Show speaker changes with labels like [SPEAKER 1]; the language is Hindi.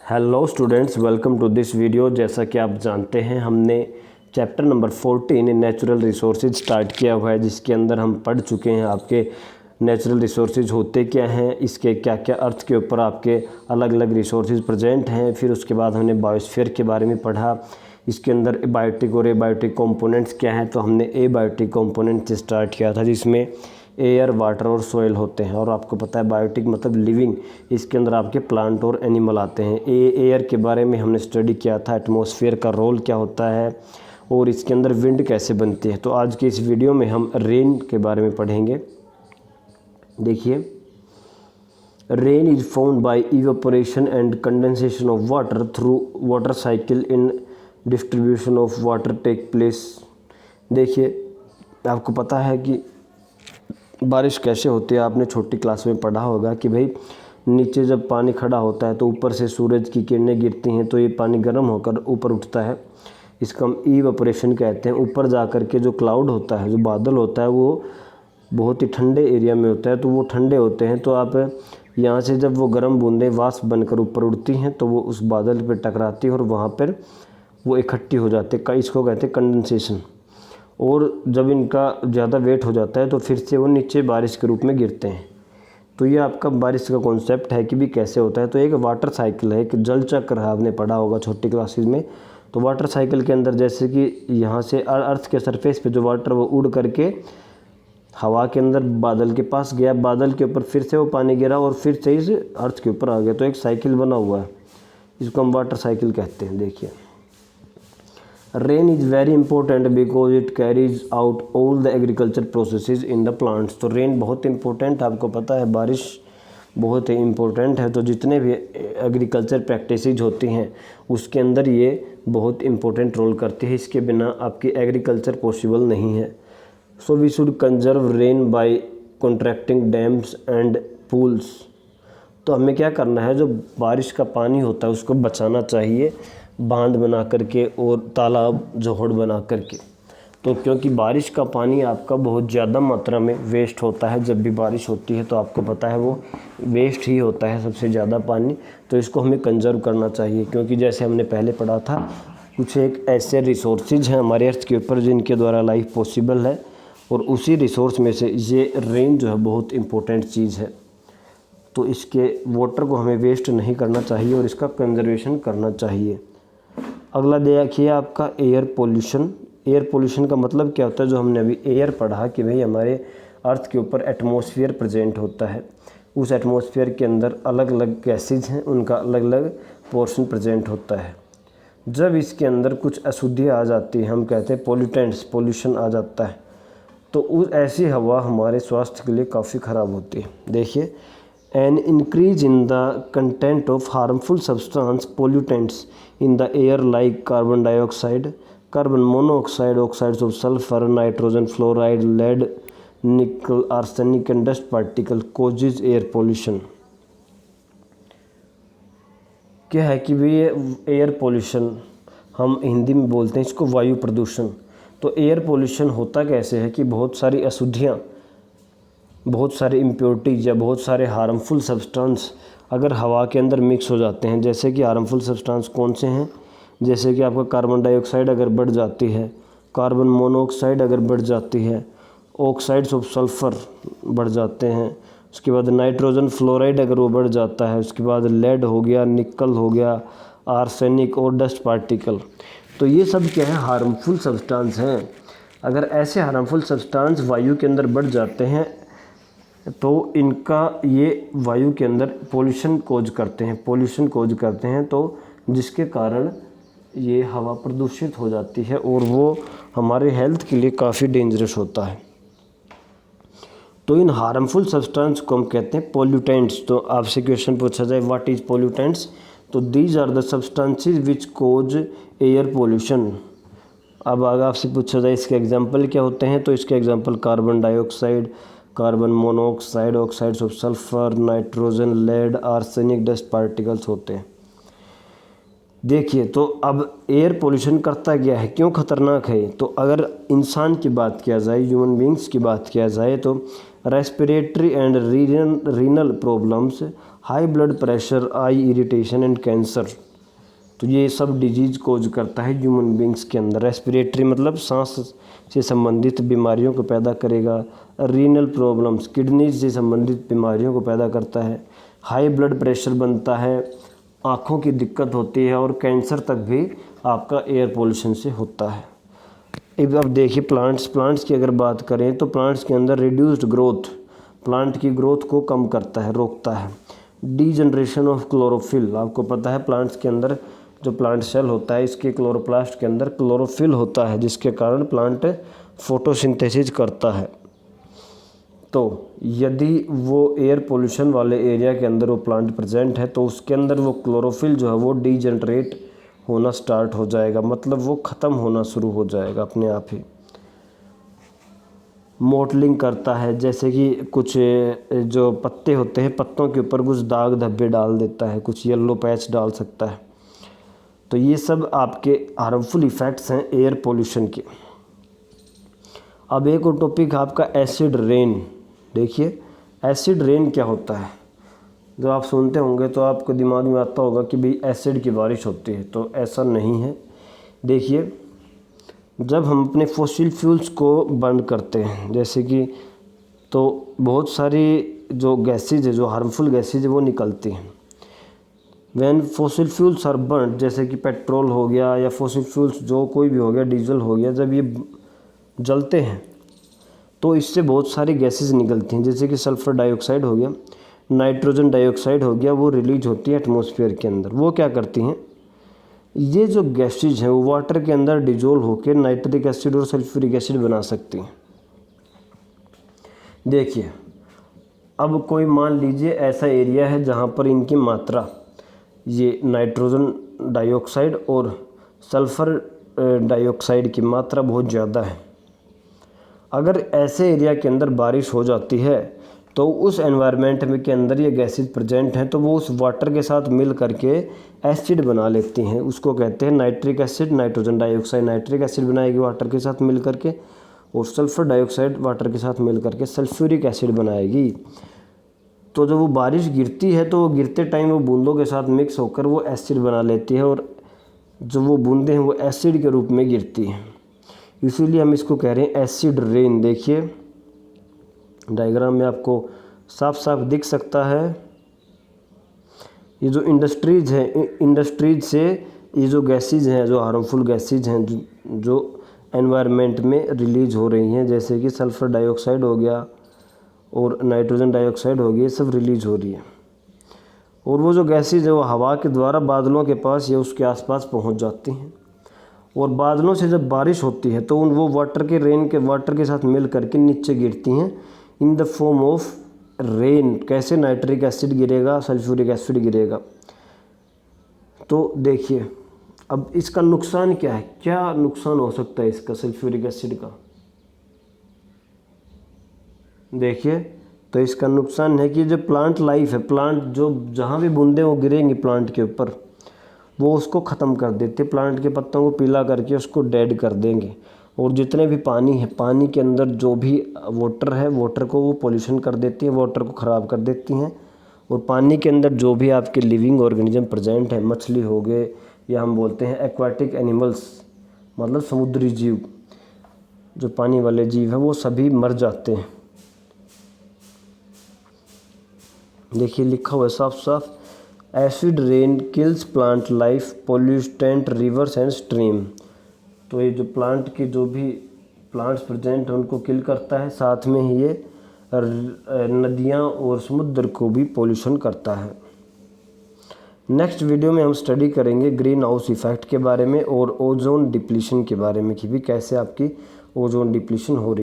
[SPEAKER 1] Hello students, welcome to this video. जैसा कि आप जानते हैं, हमने chapter number 14 natural resources start किया हुआ है, जिसके अंदर हम पढ़ चुके हैं आपके नेचुरल रिसोर्सेज होते क्या हैं, इसके क्या क्या अर्थ के ऊपर आपके अलग अलग रिसोर्सेज प्रेजेंट हैं। फिर उसके बाद हमने बायोस्फीयर के बारे में पढ़ा, इसके अंदर एबायोटिक और एबायोटिक कंपोनेंट्स क्या हैं। तो हमने एबायोटिक कंपोनेंट से स्टार्ट किया था, जिसमें एयर, वाटर और सोयल होते हैं। और आपको पता है बायोटिक मतलब लिविंग, इसके अंदर आपके प्लांट और एनिमल आते हैं। एयर के बारे में हमने स्टडी किया था, एटमॉस्फेयर का रोल क्या होता है और इसके अंदर विंड कैसे बनती है। तो आज के इस वीडियो में हम रेन के बारे में पढ़ेंगे। देखिए, rain is found by evaporation and condensation of water through water cycle in distribution of water take place. देखिए, आपको पता है कि बारिश कैसे होती है। आपने छोटी क्लास में पढ़ा होगा कि भाई नीचे जब पानी खड़ा होता है तो ऊपर से सूरज की किरणें गिरती हैं तो ये पानी गर्म होकर ऊपर उठता है। इसका हम इवेपोरेशन कहते हैं। ऊपर जा कर के जो क्लाउड होता है, जो बादल होता है, वो बहुत ही ठंडे एरिया में होता है, तो वो ठंडे होते हैं। तो आप यहाँ से जब वो गर्म बूंदें वाष्प बनकर ऊपर उड़ती हैं तो वो उस बादल पर टकराती है और वहाँ पर वो इकट्ठी हो जाते हैं। इसको कहते हैं कंडेंसेशन। और जब इनका ज़्यादा वेट हो जाता है तो फिर से वो नीचे बारिश के रूप में गिरते हैं। तो ये आपका बारिश का कॉन्सेप्ट है कि भी कैसे होता है। तो एक वाटर साइकिल है, एक जल चक्र है, आपने पढ़ा होगा छोटी क्लासेस में। तो वाटर साइकिल के अंदर जैसे कि यहाँ से अर्थ के सरफेस पे जो वाटर वो उड़ करके हवा के अंदर बादल के पास गया, बादल के ऊपर फिर से वो पानी गिरा और फिर से इस अर्थ के ऊपर आ गया। तो एक साइकिल बना हुआ है, इसको हम वाटर साइकिल कहते हैं। देखिए, rain is very important because it carries out all the agriculture processes in the plants. तो रेन बहुत इंपॉर्टेंट, आपको पता है बारिश बहुत ही इम्पोर्टेंट है। तो जितने भी एग्रीकल्चर प्रैक्टिसेज होती हैं उसके अंदर ये बहुत इंपॉर्टेंट रोल करती है। इसके बिना आपकी एग्रीकल्चर पॉसिबल नहीं है। So we should conserve rain by contracting dams and pools. तो हमें क्या करना है, जो बारिश का पानी होता है उसको बचाना चाहिए, बांध बना करके और तालाब जोहड़ बना करके। तो क्योंकि बारिश का पानी आपका बहुत ज़्यादा मात्रा में वेस्ट होता है, जब भी बारिश होती है तो आपको पता है वो वेस्ट ही होता है सबसे ज़्यादा पानी। तो इसको हमें कंजर्व करना चाहिए, क्योंकि जैसे हमने पहले पढ़ा था, कुछ एक ऐसे रिसोर्सेज हैं हमारे अर्थ के ऊपर जिनके द्वारा लाइफ पॉसिबल है, और उसी रिसोर्स में से ये रेन जो है बहुत इम्पोर्टेंट चीज़ है। तो इसके वाटर को हमें वेस्ट नहीं करना चाहिए और इसका कंजर्वेशन करना चाहिए। अगला देखिए आपका एयर पोल्यूशन। एयर पोल्यूशन का मतलब क्या होता है, जो हमने अभी एयर पढ़ा कि भाई हमारे अर्थ के ऊपर एटमॉस्फेयर प्रेजेंट होता है। उस एटमॉस्फेयर के अंदर अलग अलग गैसेज हैं, उनका अलग अलग पोर्शन प्रेजेंट होता है। जब इसके अंदर कुछ अशुद्धियाँ आ जाती हैं, हम कहते हैं पोल्यूटेंट्स, पोल्यूशन आ जाता है, तो उस ऐसी हवा हमारे स्वास्थ्य के लिए काफ़ी ख़राब होती है। देखिए, an increase in the content of harmful substance pollutants in the air like carbon dioxide, carbon monoxide, oxides of sulfur, nitrogen fluoride, lead, nickel, arsenic and dust particle causes air pollution। क्या है कि भाई एयर पोल्यूशन हम हिंदी में बोलते हैं इसको वायु प्रदूषण। तो एयर पोल्यूशन होता कैसे है कि बहुत सारी अशुद्धियाँ, बहुत सारे इम्प्योरिटीज़ या बहुत सारे हार्मफुल सब्सटेंस अगर हवा के अंदर मिक्स हो जाते हैं। जैसे कि हार्मफुल सब्सटेंस कौन से हैं, जैसे कि आपका कार्बन डाइऑक्साइड अगर बढ़ जाती है, कार्बन मोनोऑक्साइड अगर बढ़ जाती है, ऑक्साइड्स ऑफ सल्फ़र बढ़ जाते हैं, उसके बाद नाइट्रोजन फ्लोराइड अगर वो बढ़ जाता है, उसके बाद लेड हो गया, निकल हो गया, आर्सेनिक और डस्ट पार्टिकल। तो ये सब क्या है, हार्मफुल सब्सटेंस हैं। अगर ऐसे हार्मफुल सब्सटेंस वायु के अंदर बढ़ जाते हैं तो इनका ये वायु के अंदर पोल्यूशन कोज करते हैं, तो जिसके कारण ये हवा प्रदूषित हो जाती है और वो हमारे हेल्थ के लिए काफ़ी डेंजरस होता है। तो इन हार्मफुल सब्सटेंस को हम कहते हैं पोल्यूटेंट्स। तो आपसे क्वेश्चन पूछा जाए व्हाट इज़ पोल्यूटेंट्स, तो these are the substances which cause air pollution. अब अगर आपसे पूछा जाए इसके एग्जाम्पल क्या होते हैं, तो इसके example carbon dioxide, carbon monoxide, oxides of sulphur, nitrogen, lead, arsenic, dust particles होते हैं। देखिए, तो अब एयर पोल्यूशन करता क्या है, क्यों ख़तरनाक है। तो अगर इंसान की बात किया जाए, ह्यूमन बींग्स की बात किया जाए, तो respiratory and renal problems, high blood pressure, I irritation and cancer, तो ये सब डिजीज़ कोज करता है ह्यूमन बींग्स के अंदर। रेस्पिरेटरी मतलब सांस से संबंधित बीमारियों को पैदा करेगा। रीनल प्रॉब्लम्स, किडनीज से संबंधित बीमारियों को पैदा करता है। हाई ब्लड प्रेशर बनता है, आँखों की दिक्कत होती है, और कैंसर तक भी आपका एयर पोल्यूशन से होता है। अब देखिए प्लांट्स की अगर बात करें तो प्लांट्स के अंदर रिड्यूस्ड ग्रोथ, प्लांट की ग्रोथ को कम करता है, रोकता है। डीजनरेशन ऑफ क्लोरोफिल, आपको पता है प्लांट्स के अंदर जो प्लांट सेल होता है इसके क्लोरोप्लास्ट के अंदर क्लोरोफिल होता है, जिसके कारण प्लांट फोटोसिंथेसिस करता है। तो यदि वो एयर पोल्यूशन वाले एरिया के अंदर वो प्लांट प्रेजेंट है तो उसके अंदर वो क्लोरोफिल जो है वो डीजनरेट होना स्टार्ट हो जाएगा, मतलब वो ख़त्म होना शुरू हो जाएगा अपने आप ही। मोटलिंग करता है, जैसे कि कुछ जो पत्ते होते हैं पत्तों के ऊपर कुछ दाग धब्बे डाल देता है, कुछ येलो पैच डाल सकता है। तो ये सब आपके हार्मफुल इफ़ेक्ट्स हैं एयर पोल्यूशन के। अब एक और टॉपिक आपका एसिड रेन। देखिए एसिड रेन क्या होता है, जो आप सुनते होंगे तो आपको दिमाग में आता होगा कि भाई एसिड की बारिश होती है, तो ऐसा नहीं है। देखिए जब हम अपने फॉसिल फ्यूल्स को बर्न करते हैं जैसे कि, तो बहुत सारी जो गैसेज है, जो हार्मफुल गैसेज है वो निकलती हैं। When fossil fuels are burn, जैसे कि पेट्रोल हो गया या फॉसिल फ्यूल्स जो कोई भी हो गया, डीजल हो गया, जब ये जलते हैं तो इससे बहुत सारी गैसेज निकलती हैं, जैसे कि सल्फ़र डाइऑक्साइड हो गया, नाइट्रोजन डाइऑक्साइड हो गया, वो रिलीज होती है एटमॉस्फेयर के अंदर। वो क्या करती हैं, ये जो गैसेज हैं वो वाटर के अंदर डिजोल्व होकर नाइट्रिक एसिड और सल्फ्यूरिक एसिड बना सकती हैं। देखिए अब कोई मान लीजिए ऐसा एरिया है जहाँ पर इनकी मात्रा, ये नाइट्रोजन डाइऑक्साइड और सल्फ़र डाइऑक्साइड की मात्रा बहुत ज़्यादा है। अगर ऐसे एरिया के अंदर बारिश हो जाती है तो उस एनवायरनमेंट में के अंदर ये गैसेज प्रेजेंट हैं, तो वो उस वाटर के साथ मिल करके एसिड बना लेती हैं। उसको कहते हैं nitric acid. Nitrogen dioxide nitric acid बनाएगी वाटर के साथ मिल करके, और सल्फ़र डाइऑक्साइड वाटर के साथ मिल करके सल्फ्यूरिक एसिड बनाएगी। तो जब वो बारिश गिरती है तो वो गिरते टाइम वो बूंदों के साथ मिक्स होकर वो एसिड बना लेती है, और जो वो बूंदें हैं वो एसिड के रूप में गिरती हैं, इसीलिए हम इसको कह रहे हैं एसिड रेन। देखिए डायग्राम में आपको साफ साफ दिख सकता है। ये जो इंडस्ट्रीज हैं, इंडस्ट्रीज से ये जो गैसेज हैं, जो हार्मफुल गैसेज हैं जो एनवायरनमेंट में रिलीज हो रही हैं, जैसे कि सल्फ़र डाइऑक्साइड हो गया और नाइट्रोजन डाइऑक्साइड हो गया, ये सब रिलीज हो रही है। और वो जो गैसेज है वो हवा के द्वारा बादलों के पास या उसके आसपास पहुंच जाती हैं, और बादलों से जब बारिश होती है तो वो वाटर के साथ मिल करके नीचे गिरती हैं in the form of rain. कैसे, नाइट्रिक एसिड गिरेगा, सल्फ्यूरिक एसिड गिरेगा। तो देखिए अब इसका नुकसान क्या है, क्या नुकसान हो सकता है इसका, सल्फ्यूरिक एसिड का। देखिए तो इसका नुकसान है कि जो प्लांट लाइफ है, प्लांट जो जहाँ भी बूंदें वो गिरेंगी प्लांट के ऊपर, वो उसको ख़त्म कर देते, प्लांट के पत्तों को पीला करके उसको डेड कर देंगे। और जितने भी पानी है, पानी के अंदर जो भी वाटर है, वाटर को वो पोल्यूशन कर देती है, वाटर को ख़राब कर देती हैं। और पानी के अंदर जो भी आपके लिविंग ऑर्गेनिज्म प्रेजेंट है, मछली हो गए या हम बोलते हैं एक्वाटिक एनिमल्स, मतलब समुद्री जीव, जो पानी वाले जीव हैं, वो सभी मर जाते हैं। देखिए लिखा हुआ है साफ साफ, acid rain kills plant life, pollutant reverse and stream. तो ये जो प्लांट के जो भी प्लांट्स प्रेजेंट हैं उनको किल करता है, साथ में ही ये नदियाँ और समुद्र को भी पोल्यूशन करता है। नेक्स्ट वीडियो में हम स्टडी करेंगे ग्रीन हाउस इफ़ेक्ट के बारे में और ओजोन डिप्लीशन के बारे में कि भी कैसे आपकी ओजोन डिप्लीशन हो रही है।